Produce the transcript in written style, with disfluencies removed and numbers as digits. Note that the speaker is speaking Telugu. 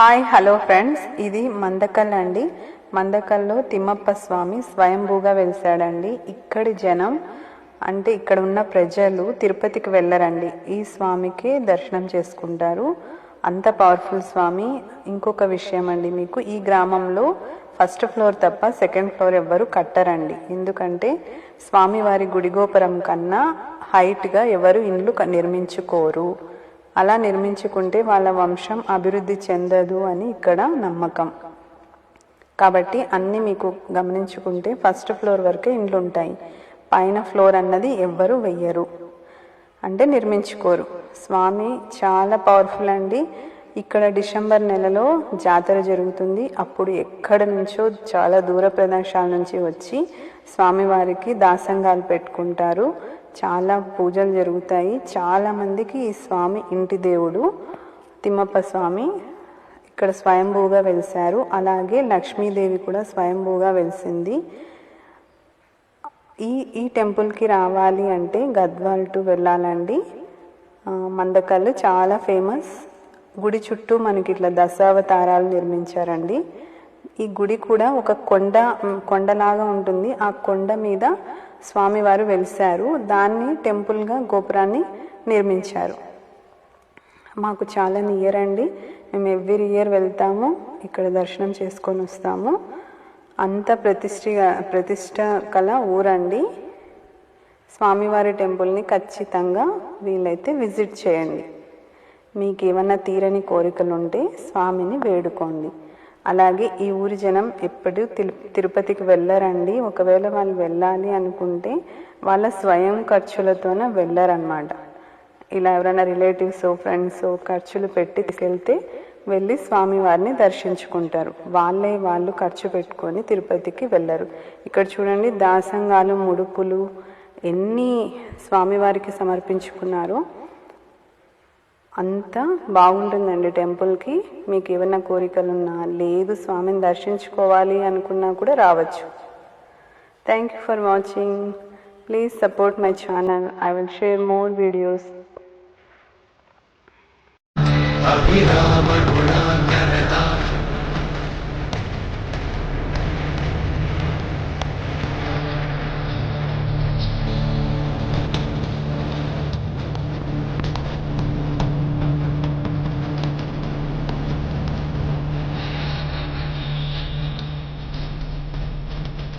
హాయ్ హలో ఫ్రెండ్స్, ఇది మందకల్ అండి. మందకల్లో తిమ్మప్ప స్వామి స్వయంభూగా వెలిసాడండి. ఇక్కడి జనం అంటే ఇక్కడ ఉన్న ప్రజలు తిరుపతికి వెళ్ళరండి, ఈ స్వామికి దర్శనం చేసుకుంటారు. అంత పవర్ఫుల్ స్వామి. ఇంకొక విషయం అండి, మీకు ఈ గ్రామంలో ఫస్ట్ ఫ్లోర్ తప్ప సెకండ్ ఫ్లోర్ ఎవ్వరు కట్టరండి. ఎందుకంటే స్వామివారి గుడి గోపురం కన్నా హైట్గా ఎవరు ఇండ్లు నిర్మించుకోరు. అలా నిర్మించుకుంటే వాళ్ళ వంశం అభివృద్ధి చెందదు అని ఇక్కడ నమ్మకం. కాబట్టి అన్నీ మీకు గమనించుకుంటే ఫస్ట్ ఫ్లోర్ వరకే ఇండ్లు ఉంటాయి. పైన ఫ్లోర్ అన్నది ఎవ్వరు వెయ్యరు, అంటే నిర్మించుకోరు. స్వామి చాలా పవర్ఫుల్ అండి. ఇక్కడ డిసెంబర్ నెలలో జాతర జరుగుతుంది. అప్పుడు ఎక్కడి నుంచో చాలా దూర ప్రదేశాల నుంచి వచ్చి స్వామివారికి దాసంగాలు పెట్టుకుంటారు. చాలా పూజలు జరుగుతాయి. చాలామందికి ఈ స్వామి ఇంటి దేవుడు. తిమ్మప్ప స్వామి ఇక్కడ స్వయంభూగా వెలిశారు. అలాగే లక్ష్మీదేవి కూడా స్వయంభూగా వెలిసింది. ఈ టెంపుల్కి రావాలి అంటే గద్వాల్ టు వెళ్ళాలండి. మందకల్లు చాలా ఫేమస్. గుడి చుట్టూ మనకి ఇట్లా దశావతారాలు నిర్మించారండి. ఈ గుడి కూడా ఒక కొండలాగా ఉంటుంది. ఆ కొండ మీద స్వామివారు వెలిశారు. దాన్ని టెంపుల్గా గోపురాన్ని నిర్మించారు. మాకు చాలా నియర్ అండి. మేము ఎవ్రీ ఇయర్ వెళ్తాము, ఇక్కడ దర్శనం చేసుకొని వస్తాము. అంత ప్రతిష్ట కల ఊరండి. స్వామివారి టెంపుల్ని ఖచ్చితంగా వీలైతే విజిట్ చేయండి. మీకు ఏమన్నా తీరని కోరికలు ఉంటే స్వామిని వేడుకోండి. అలాగే ఈ ఊరి జనం ఎప్పుడు తిరుపతికి వెళ్ళరండి. ఒకవేళ వాళ్ళు వెళ్ళాలి అనుకుంటే వాళ్ళ స్వయం ఖర్చులతోనే వెళ్ళరన్నమాట. ఇలా ఎవరైనా రిలేటివ్స్ ఫ్రెండ్స్ ఖర్చులు పెట్టి తీసుకెళ్తే వెళ్ళి స్వామివారిని దర్శించుకుంటారు. వాళ్ళు ఖర్చు పెట్టుకొని తిరుపతికి వెళ్ళరు. ఇక్కడ చూడండి, దాసంగాలు ముడుపులు ఎన్ని స్వామివారికి సమర్పించుకున్నారో. అంతా బాగుంటుందండి టెంపుల్కి. మీకు ఏమైనా కోరికలున్నా, లేదు స్వామిని దర్శించుకోవాలి అనుకున్నా కూడా రావచ్చు. Thank you for watching. Please support my channel. I will share more videos.